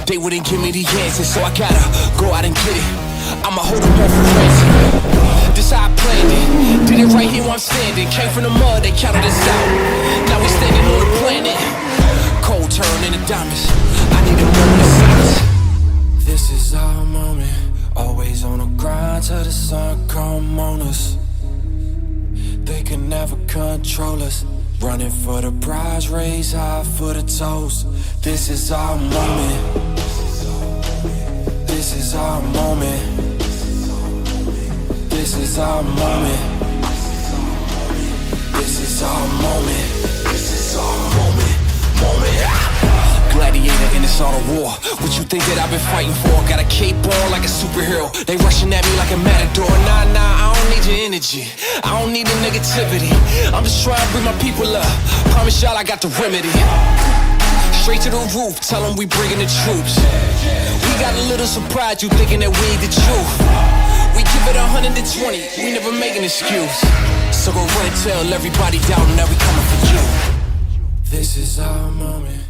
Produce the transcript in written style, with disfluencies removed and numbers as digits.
They wouldn't give me the answer, so I gotta go out and get it. I'ma hold them all for ransom. This how I planned it. Did it right here while I'm standing. Came from the mud, they counted us out. Now we standing on the planet. Cold turn into diamonds. I need a moment of silence. This is our moment. Always on the grind till the sun come on us. They can never control us. Running for the prize, raise high for the toast. This is our moment. This is our moment. This is our moment. This is our moment. This is our moment. Gladiator in this art of war. What you think that I've been fighting for? Got a cape on like a superhero. They rushing at me like a matador. Nah, I don't need your energy. I don't need the negativity. I'm just trying to bring my people up. Promise y'all I got the remedy. Straight to the roof, tell them we bringing the troops. We got a little surprise, you thinking that we ain't the truth. We give it 120, we never make an excuse. So go run and tell everybody down that we coming for you. This is our moment.